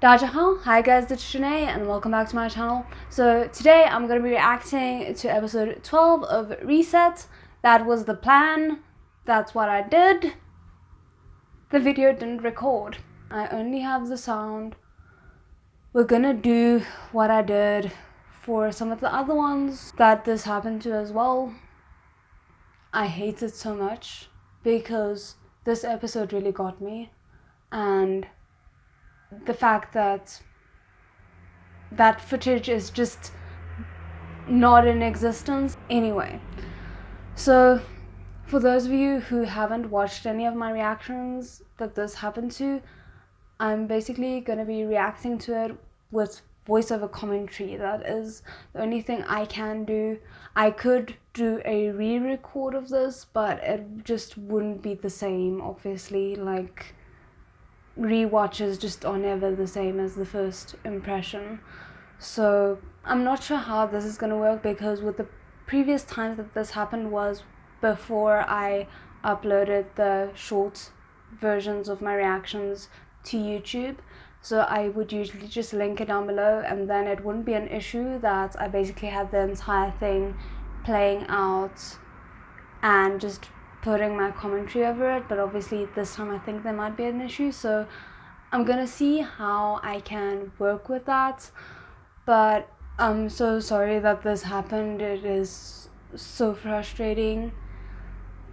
ZHANG. Hi guys, it's ZHANG and welcome back to my channel. So today I'm going to be reacting to episode 12 of Reset. That was the plan. That's what I did. The video didn't record. I only have the sound. We're gonna do what I did for some of the other ones that this happened to as well. I hate it so much because this episode really got me, and the fact that that footage is just not in existence. Anyway, so for those of you who haven't watched any of my reactions that this happened to, I'm basically going to be reacting to it with voiceover commentary. That is the only thing I can do. I could do a re-record of this, but it just wouldn't be the same, obviously. Like, rewatches just are never the same as the first impression. So I'm not sure how this is going to work, because with the previous times that this happened was before I uploaded the short versions of my reactions to YouTube. So I would usually just link it down below, and then it wouldn't be an issue that I basically had the entire thing playing out and just putting my commentary over it. But obviously this time I think there might be an issue, so I'm gonna see how I can work with that. But I'm so sorry that this happened. It is so frustrating,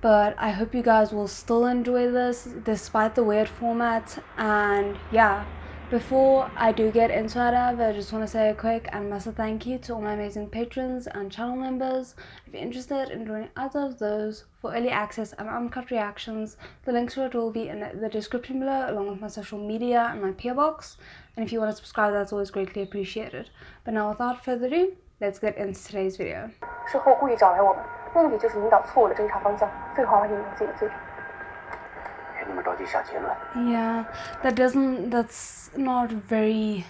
but I hope you guys will still enjoy this despite the weird format. And yeah, before I do get into it, I just want to say a quick and massive thank you to all my amazing patrons and channel members. If you're interested in joining either of those for early access and uncut reactions, the links for it will be in the description below, along with my social media and my PO box. And if you want to subscribe, that's always greatly appreciated. But now without further ado, let's get into today's video. 事后故意找来我们，目的就是引导错误的侦查方向，最后还引用自己的罪证。 Yeah, that's not very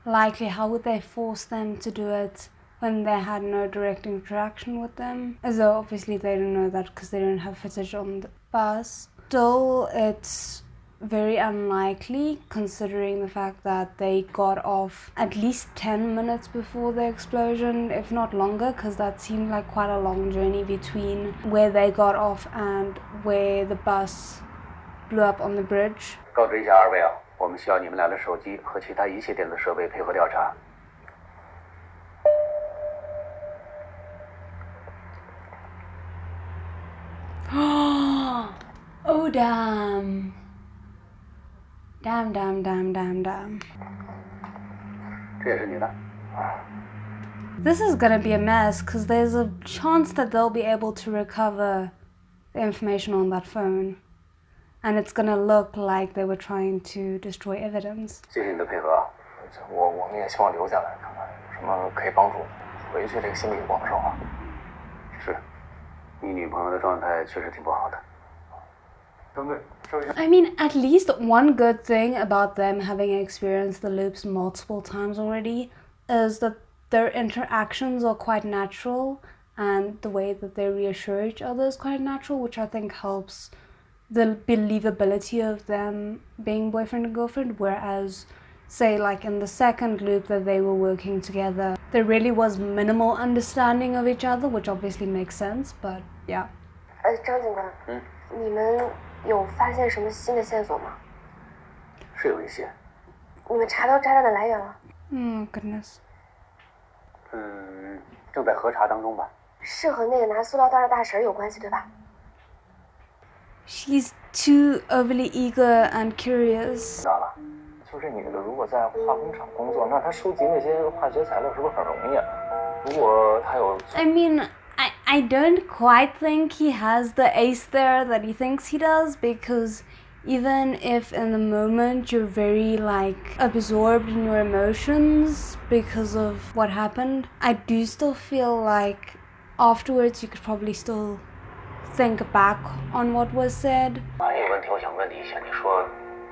likely. How would they force them to do it when they had no direct interaction with them? As though obviously they don't know that because they don't have footage on the bus. Still, it's very unlikely considering the fact that they got off at least 10 minutes before the explosion, if not longer, because that seemed like quite a long journey between where they got off and where the bus blew up on the bridge. 告知一下二位啊，我们需要你们俩的手机和其他一切电子设备配合调查。Oh damn. Damn. 这也是你的。 This is gonna be a mess because there's a chance that they'll be able to recover the information on that phone. And it's gonna look like they were trying to destroy evidence. 谢谢你的配合啊。我们也希望留下来看看有什么可以帮助回去这个心里不好受啊。是，你女朋友的状态确实挺不好的。 I mean, at least one good thing about them having experienced the loops multiple times already is that their interactions are quite natural, and the way that they reassure each other is quite natural, which I think helps the believability of them being boyfriend and girlfriend. Whereas, say, like in the second loop that they were working together, there really was minimal understanding of each other, which obviously makes sense, but yeah. 张警官，你们有发现什么新的线索吗？是有一些。你们查到炸弹的来源了？ Oh goodness. 正在核查当中吧。是和那个拿塑料袋的大婶有关系，对吧？ She's too overly eager and curious. 知道了，就这女的如果在化工厂工作，那她收集那些化学材料是不是很容易啊？如果她有 I mean, I don't quite think he has the ace there that he thinks he does, because even if in the moment you're very like absorbed in your emotions because of what happened, I do still feel like afterwards you could probably still think back on what was said. 还有个问题我想问你一下，你说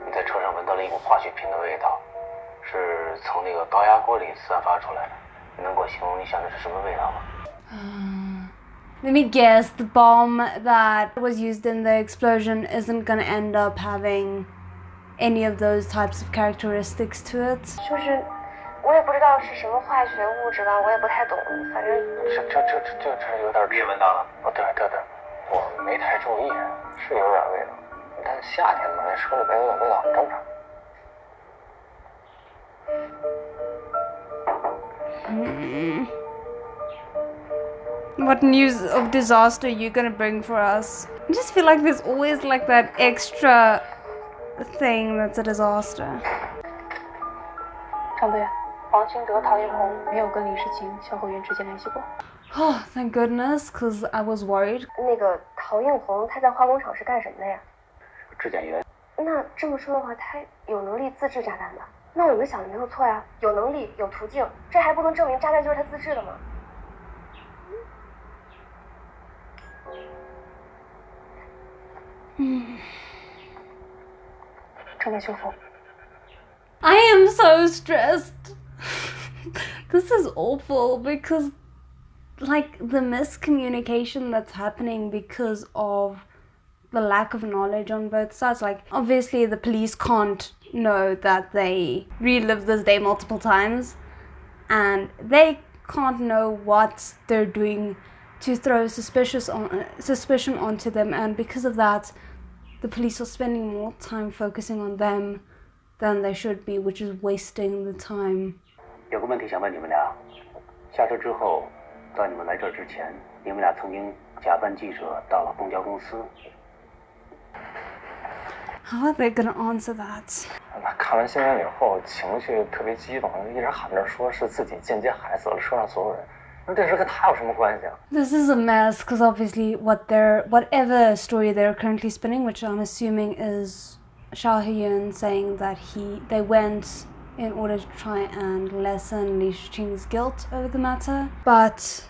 你在车上闻到了一股化学品的味道，是从那个高压锅里散发出来的，你能给我形容一下那是什么味道吗？ Let me guess, the bomb that was used in the explosion isn't gonna end up having any of those types of characteristics to it. 就是我也不知道是什么化学物质吧，我也不太懂，反正这有点。你也闻到了？哦，对，我没太注意，是有点味道，但夏天嘛，那车里边有点味道很正常。What news of disaster are you gonna bring for us? I just feel like there's always like that extra thing that's a disaster. 张队，黄清德、陶映红没有跟李世勤、肖后云直接联系过。Oh, thank goodness, because I was worried. 那个陶映红他在化工厂是干什么的呀？质检员。那这么说的话，他有能力自制炸弹吧？那我们想的没有错呀，有能力有途径，这还不能证明炸弹就是他自制的吗？正在修复。I am so stressed. This is awful because, like, the miscommunication that's happening because of the lack of knowledge on both sides. Like, obviously, the police can't know that they relived this day multiple times, and they can't know what they're doing to throw suspicion onto them, and because of that, the police are spending more time focusing on them than they should be, which is wasting the time. 有个问题想问你们俩，下车之后，在你们来这儿之前，你们俩曾经假扮记者到了公交公司。How are they gonna answer that? 看完新闻以后，情绪特别激动，一直喊着说是自己间接害死了车上所有人。那这事跟他有什么关系啊？ This is a mess because obviously whatever story they're currently spinning, which I'm assuming is HEYUN saying that they went in order to try and lessen Li Shixing's guilt over the matter, but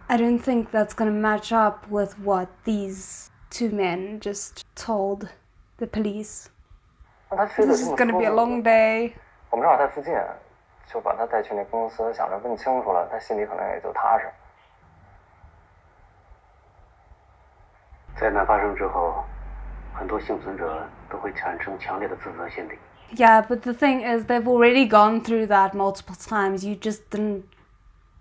I don't think that's going to match up with what these two men just told the police. This is going to be a long day. 我们正好在附近，就把他带去那公司，想着问清楚了，他心里可能也就踏实。灾难发生之后，很多幸存者都会产生强烈的自责心理。Yeah, but the thing is, they've already gone through that multiple times. You just didn't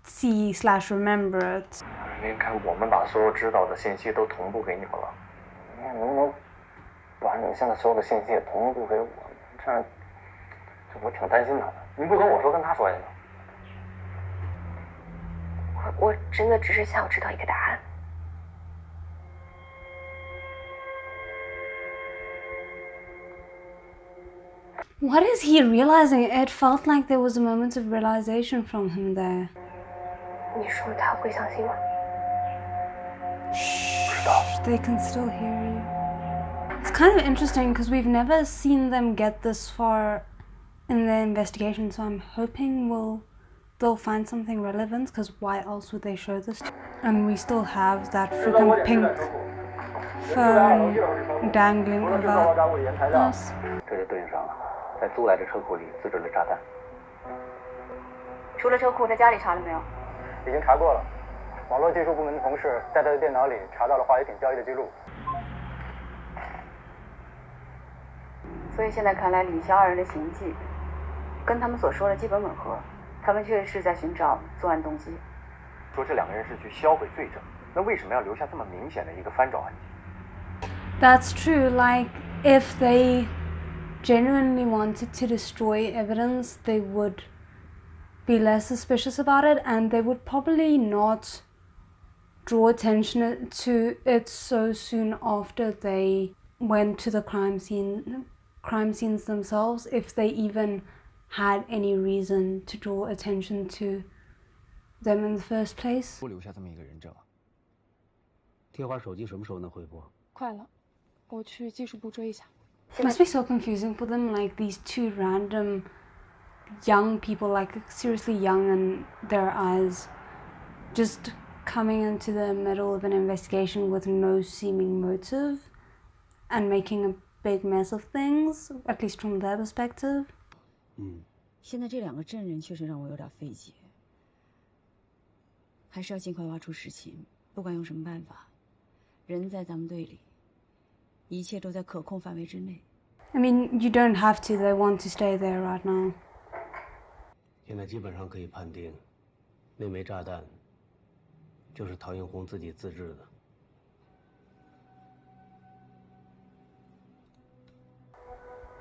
see/remember it. 您看，我们把所有知道的信息都同步给你们了，你能不能把你们现在所有的信息也同步给我？这样，我挺担心他的。您不跟我说，跟他说一下。我真的只是想知道一个答案。What is he realizing? It felt like there was a moment of realization from him there. 你说他会相信吗？ Shh, they can still hear you. It's kind of interesting because we've never seen them get this far in their investigation, so I'm hoping they'll find something relevant, because why else would they show this? And we still have that freaking pink phone dangling over us. 这就对应上了，在租来的车库里自制了炸弹。除了车库，在家里查了没有？已经查过了，网络技术部门的同事在他的电脑里查到了化学品交易的记录。所以现在看来，李潇二人的行迹跟他们所说的基本吻合，他们确实是在寻找作案动机。说这两个人是去销毁罪证，那为什么要留下这么明显的一个翻找痕迹？ That's true. Like, if they genuinely wanted to destroy evidence, they would be less suspicious about it, and they would probably not draw attention to it so soon after they went to the crime scenes themselves, if they even had any reason to draw attention to them in the first place. 不留下这么一个人证。贴花手机什么时候能回拨？快了，我去技术部追一下。 It must be so confusing for them, like these two random young people, like seriously young in their eyes, just coming into the middle of an investigation with no seeming motive and making a big mess of things, at least from their perspective. 现在这两个证人确实让我有点费解，还是要尽快挖出实情，不管用什么办法，人在咱们队里，一切都在可控范围之内。I mean, you don't have to. They want to stay there right now. 现在基本上可以判定，那枚炸弹就是陶映红自己自制的。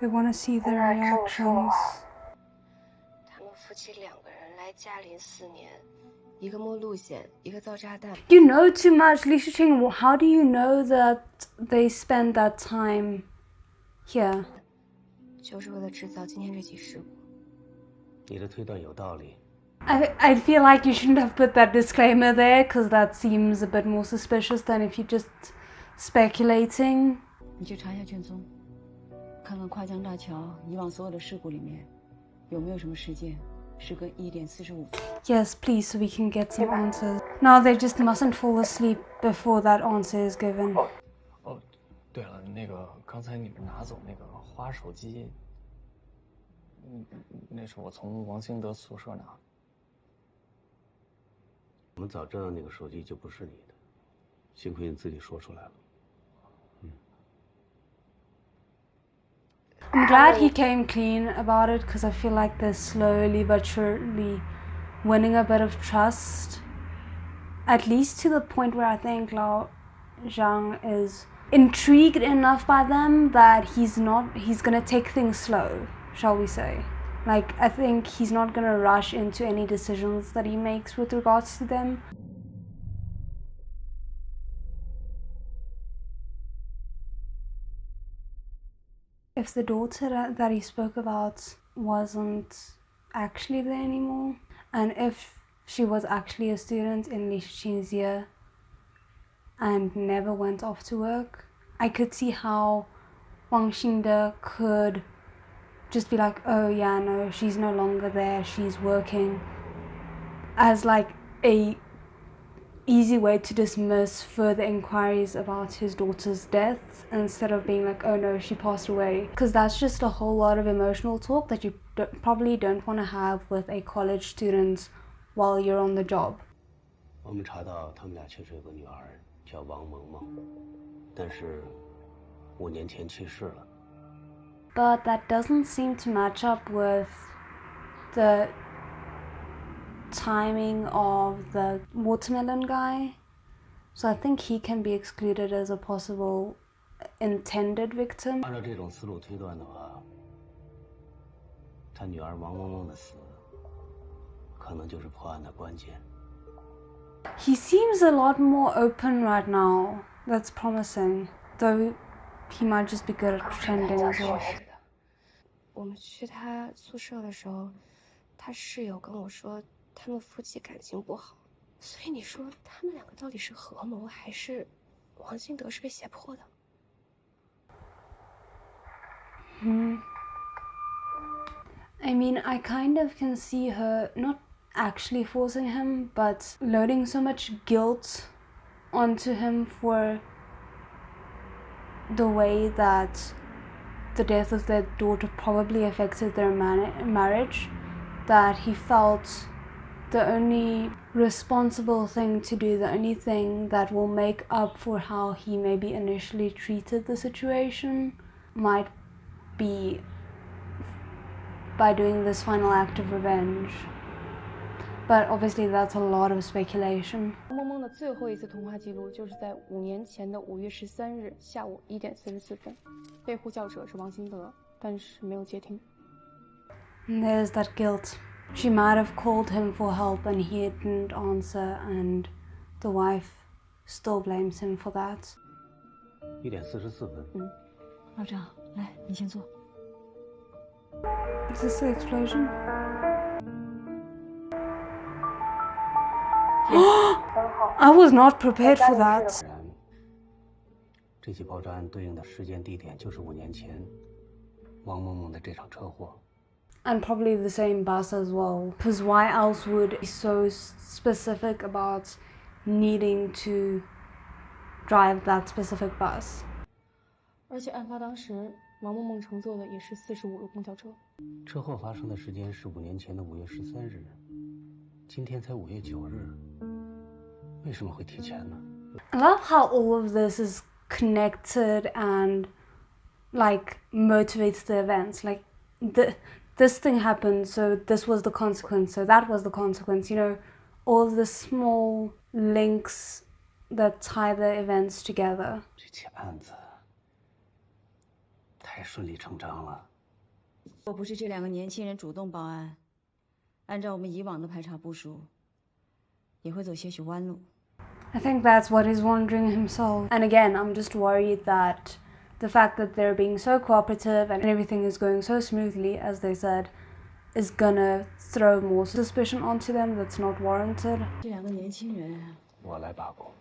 They want to see their reactions. 他们夫妻2个人来嘉林4年，一个摸路线，一个造炸弹。You know too much, Li Shiqing. How do you know that they spend that time here? 就是为了制造今天这起事故。你的推断有道理。I feel like you shouldn't have put that disclaimer there because that seems a bit more suspicious than if you're just speculating. 你去查一下卷宗，看看跨江大桥以往所有的事故里面，有没有什么事件是跟1点45分。Yes, please, so we can get some answers. No, they just mustn't fall asleep before that answer is given. 哦，对了，那个刚才你们拿走那个花手机，那是我从王兴德宿舍拿的。我们早知道那个手机就不是你的，幸亏你自己说出来了。I'm glad he came clean about it because I feel like they're slowly but surely winning a bit of trust. At least to the point where I think ZHANG is intrigued enough by them that he's gonna take things slow, shall we say. Like, I think he's not gonna rush into any decisions that he makes with regards to them. If the daughter that he spoke about wasn't actually there anymore, and if she was actually a student in Li Shiqing's year and never went off to work, I could see how Wang Xingde could just be like, oh yeah, no, she's no longer there, she's working, as like a easy way to dismiss further inquiries about his daughter's death instead of being like, oh no, she passed away, because that's just a whole lot of emotional talk that you probably don't want to have with a college student while you're on the job. 我们查到他们俩确实有个女儿叫王萌萌，但是5年前去世了。But that doesn't seem to match up with the timing of the watermelon guy. So I think he can be excluded as a possible intended victim. 按照这种思路推断的话，他女儿王萌萌的死，可能就是破案的关键。He seems a lot more open right now. That's promising. Though he might just be good at pretending as well. 我们去他宿舍的时候，他室友跟我说他们夫妻感情不好，所以你说他们2个到底是合谋还是王兴德是被胁迫的？ I mean, I kind of can see her not actually forcing him, but loading so much guilt onto him for the way that the death of their daughter probably affected their marriage, that he felt the only responsible thing to do, the only thing that will make up for how he maybe initially treated the situation, might be by doing this final act of revenge. But obviously that's a lot of speculation. 萌萌的最后一次通话记录就是在5年前的5月13日下午1点44分，被呼叫者是王兴德，但是没有接听。 And there's that guilt. She might have called him for help and he didn't answer, and the wife still blames him for that. 1点44分。老张，来，你先坐。 Is this the explosion? I was not prepared for that. 这起爆炸案对应的时间地点就是5年前王萌萌的这场车祸。 And probably the same bus as well. Because why else would be so specific about needing to drive that specific bus? 而且案发当时，王萌萌乘坐的也是45路公交车。车祸发生的时间是5年前的5月13日，今天才5月9日，为什么会提前呢？ I love how all of this is connected and like motivates the events. Like this thing happened, so this was the consequence, so that was the consequence. You know, all of the small links that tie the events together. 这起案子太顺理成章了。若不是这两个年轻人主动报案，按照我们以往的排查部署，也会走些许弯路。I think that's what he's wondering himself. And again, I'm just worried that the fact that they're being so cooperative and everything is going so smoothly, as they said, is gonna throw more suspicion onto them that's not warranted. 这两个年轻人，我来把控。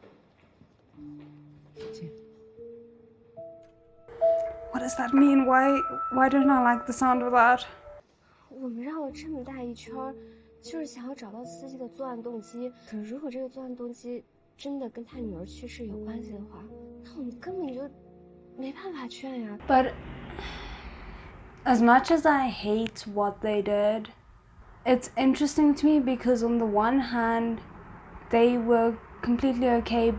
What does that mean? Why don't I like the sound of that? 我们绕了这么大一圈，就是想要找到司机的作案动机。可如果这个作案动机真的跟他女儿去世有关系的话，那我们根本就没办法劝呀。But as much as I hate what they did, it's interesting to me because on the one hand, they were completely okay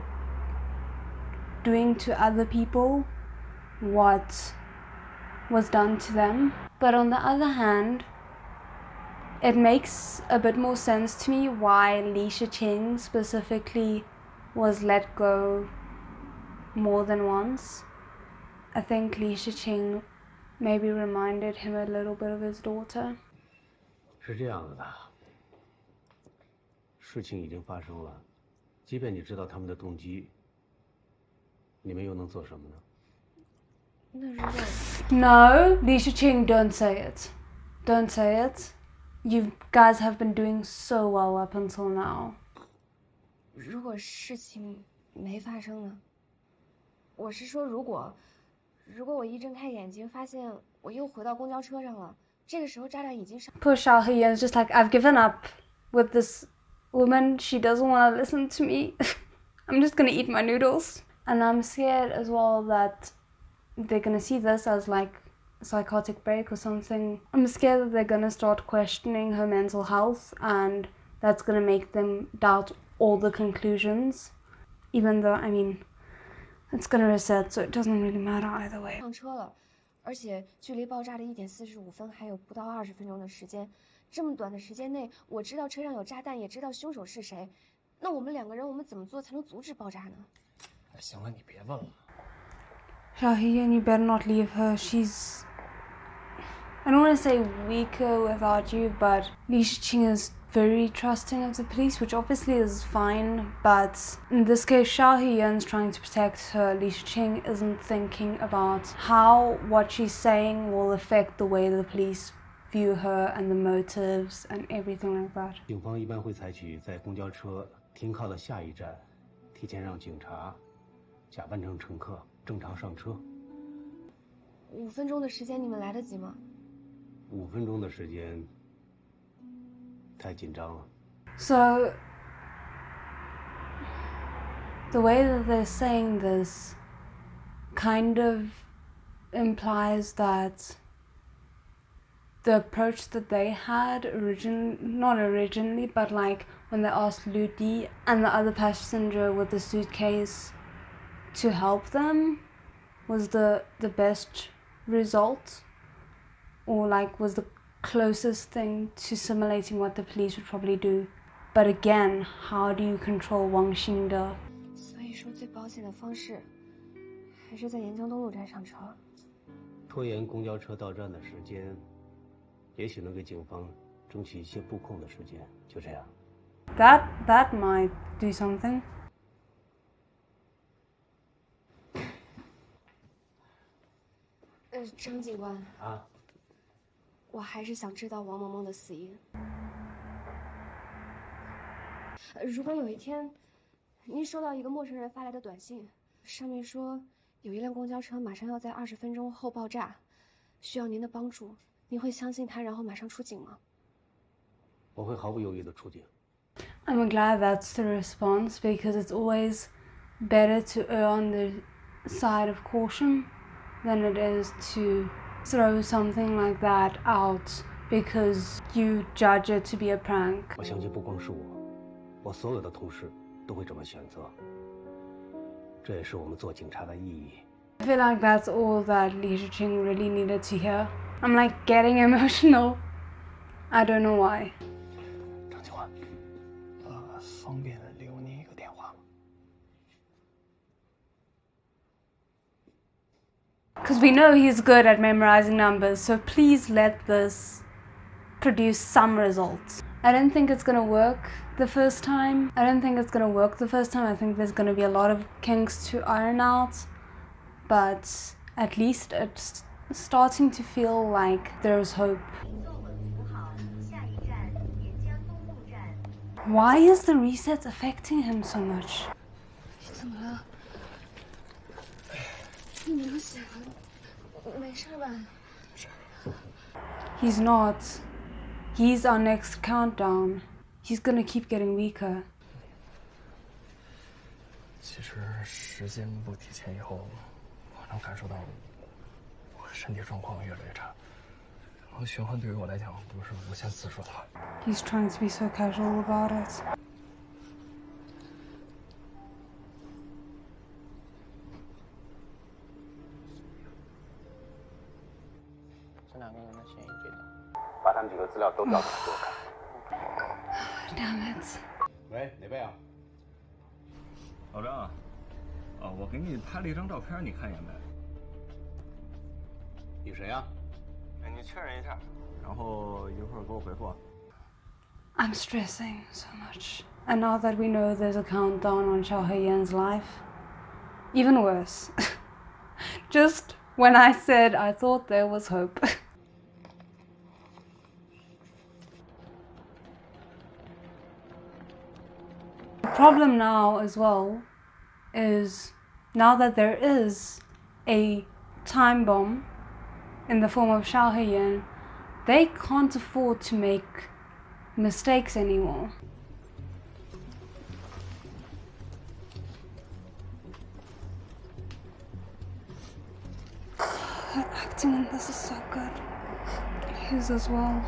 doing to other people what was done to them. But on the other hand, it makes a bit more sense to me why ZHANG specifically was let go more than once. I think ZHANG maybe reminded him a little bit of his daughter. 是这样子的，事情已经发生了，即便你知道他们的动机，你们又能做什么呢？ No, ZHANG, don't say it. Don't say it. You guys have been doing so well up until now. 如果事情没发生呢？我是说，如果我一睁开眼睛发现我又回到公交车上了，这个时候炸弹已经上。Poor HEYUN is just like, I've given up with this woman. She doesn't want to listen to me. I'm just gonna eat my noodles. And I'm scared as well that they're gonna see this as like a psychotic break or something. I'm scared that they're gonna start questioning her mental health, and that's gonna make them doubt all the conclusions. Even though, I mean, it's gonna reset, so it doesn't really matter either way. 上车了，而且距离爆炸的1点45分还有不到20分钟的时间。这么短的时间内，我知道车上有炸弹，也知道凶手是谁。那我们两个人，我们怎么做才能阻止爆炸呢？行了，你别问了。 HEYUN, you better not leave her. She's... I don't want to say weaker without you, but ZHANG is very trusting of the police, which obviously is fine, but in this case, HEYUN's trying to protect her. ZHANG isn't thinking about how what she's saying will affect the way the police view her and the motives and everything like that. 警方一般会采取在公交车停靠的下一站，提前让警察假扮成乘客。 正常上车。5分钟的时间，你们来得及吗？5分钟的时间，太紧张了。So, the way that they're saying this kind of implies that the approach that they had not originally, but like when they asked Ludi and the other passenger with the suitcase to help them was the best result, or like was the closest thing to simulating what the police would probably do. But again, how do you control Wang Xingde? 所以说最保险的方式还是在沿江东路站上车。拖延公交车到站的时间，也许能给警方争取一些布控的时间。就这样。That might do something. 张警官啊，我还是想知道王萌萌的死因。如果有一天，您收到一个陌生人发来的短信，上面说有一辆公交车马上要在20分钟后爆炸，需要您的帮助，您会相信他，然后马上出警吗？我会毫不犹豫地出警。I'm glad that's the response, because it's always better to err on the side of caution than it is to throw something like that out because you judge it to be a prank. 我相信不光是我所有的同事都会这么选择。这也是我们做警察的意义。I feel like that's all that ZHANG really needed to hear. I'm like getting emotional. I don't know why. 张启焕，方便留您一个电话吗？ Because we know he's good at memorizing numbers, so please let this produce some results. I don't think it's gonna work the first time. I think there's gonna be a lot of kinks to iron out, but at least it's starting to feel like there's hope. Why is the reset affecting him so much? He's not. He's our next countdown. He's gonna keep getting weaker. 其实时间不提前以后，我能感受到我身体状况越来越差。然后循环对于我来讲不是无限次数的。He's trying to be so casual about it. 这两个人的嫌疑最大，把他们几个资料都调出来给我看。Damn it. 喂，哪位啊？老张，我给你拍了一张照片，你看一眼没？你谁呀？哎，你确认一下，然后一会儿给我回复。I'm stressing so much. And now that we know there's a countdown on HEYUN's life, even worse. Just when I said I thought there was hope. The problem now as well is now that there is a time bomb in the form of HEYUN, they can't afford to make mistakes anymore. Her acting in this is so good. His as well.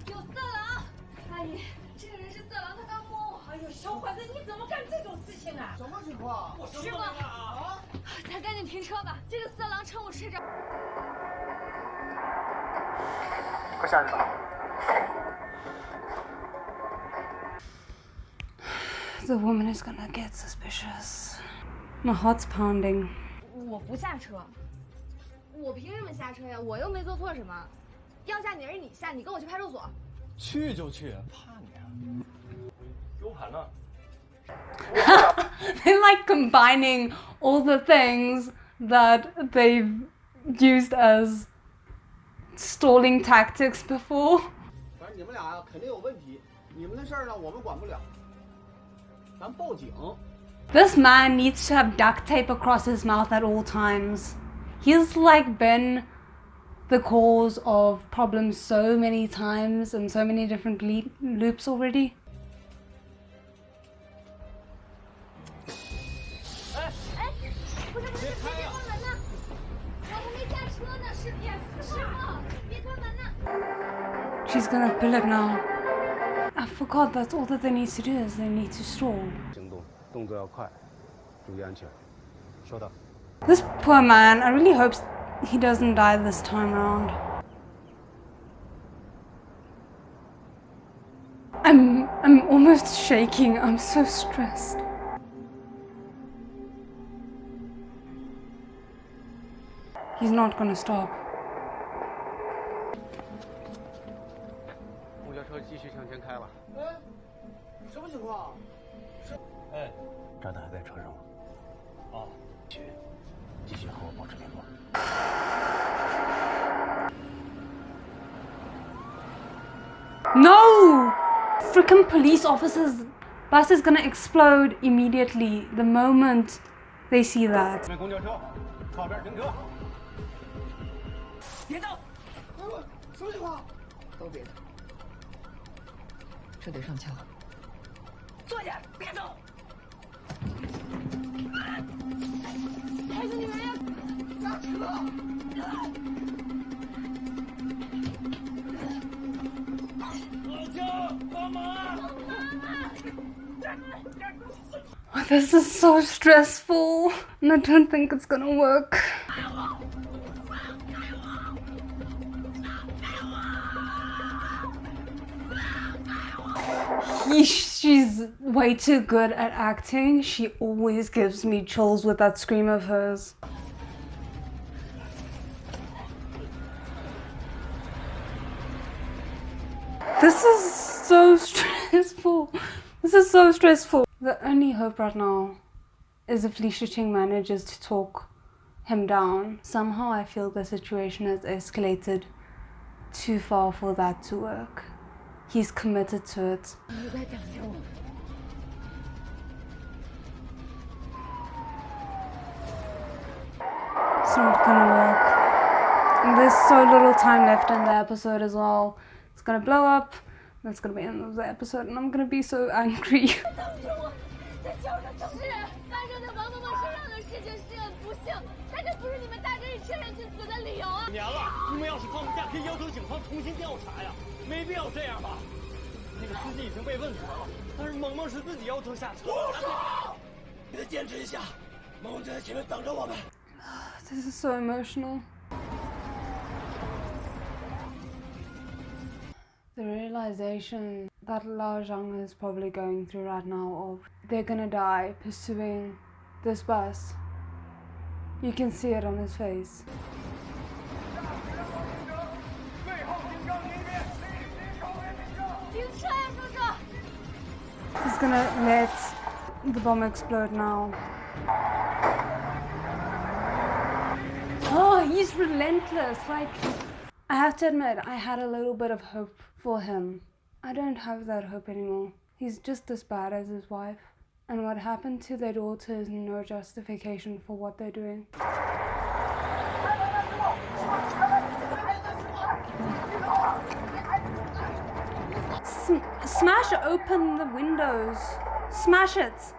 有色狼！阿姨，这个人是色狼，他刚摸我。哎呦，小伙子，你怎么干这种事情啊？什么情况？师傅，咱赶紧停车吧！这个色狼趁我睡着。快下去吧。 The woman is gonna get suspicious. My heart's pounding. 我不下车，我凭什么下车呀？我又没做错什么。要下你是你下，你跟我去派出所。去就去，怕你啊U盘呢？ They're like combining all the things that they've used as stalling tactics before. 反正你们俩呀，肯定有问题。你们的事儿呢，我们管不了。咱报警。 This man needs to have duct tape across his mouth at all times. He's like been the cause of problems so many times and so many different loops already. 不是，别关门呢！我还没下车呢，师傅，别关门呢！ She's gonna pull it now. I forgot that's all that they need to do is they need to stall. 行动，动作要快，注意安全。收到。 This poor man, I really hope he doesn't die this time around. I'm almost shaking. I'm so stressed. He's not gonna stop. 公交车继续向前开了。哎，什么情况？哎，炸弹还在车上吗？哦，继续和我保持联络。 No! Frickin' police officers' bus is gonna explode immediately the moment they see that. 公交车，靠边停车。别动！什么情况？都别动。这得上桥。坐下，别动！还是你们呀！下车！报警！帮忙！妈妈！ Oh, this is so stressful, and I don't think it's gonna work. She's way too good at acting. She always gives me chills with that scream of hers. This is so stressful. This is so stressful. The only hope right now is if ZHANG manages to talk him down. Somehow I feel the situation has escalated too far for that to work. He's committed to it. It's not gonna work. And there's so little time left in the episode as well. It's gonna blow up. That's gonna be the end of the episode, and I'm gonna be so angry. This is so emotional. The realization that ZHANG is probably going through right now of they're gonna die pursuing this bus. You can see it on his face. He's gonna let the bomb explode now. Oh, he's relentless. Like, I have to admit, I had a little bit of hope for him. I don't have that hope anymore. He's just as bad as his wife. And what happened to their daughter is no justification for what they're doing. Smash open the windows. Smash it.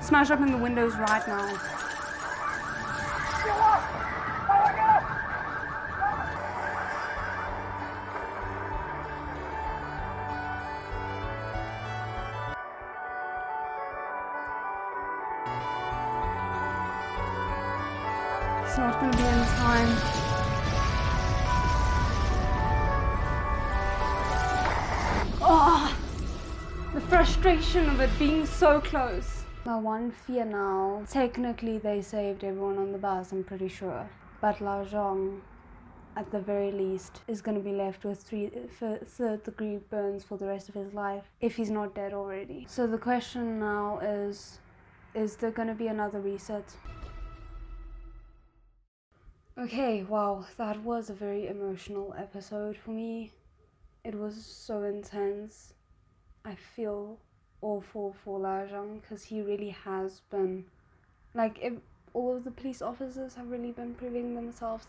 Smash open the windows right now. It's not going to be in time. Oh, the frustration of it being so close. My one fear now, technically they saved everyone on the bus, I'm pretty sure. But ZHANG, at the very least, is going to be left with third-degree burns for the rest of his life, if he's not dead already. So the question now is there going to be another reset? Okay, wow, that was a very emotional episode for me. It was so intense. I feel awful for ZHANG because he really has been, like, all of the police officers have really been proving themselves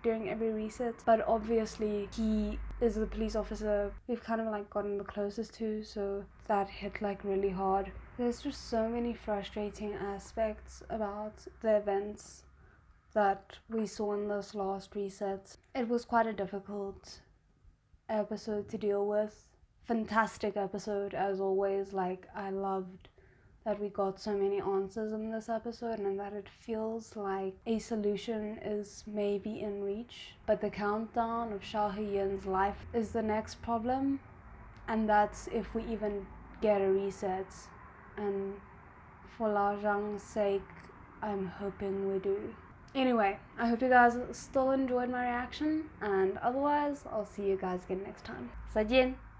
during every reset, but obviously he is the police officer we've kind of like gotten the closest to, so that hit like really hard. There's just so many frustrating aspects about the events that we saw in this last reset. It was quite a difficult episode to deal with. Fantastic episode as always. Like, I loved that we got so many answers in this episode and that it feels like a solution is maybe in reach, but the countdown of HEYUN's life is the next problem, and that's if we even get a reset. And for ZHANG's sake, I'm hoping we do. Anyway, I hope you guys still enjoyed my reaction, and otherwise I'll see you guys again next time. 再见。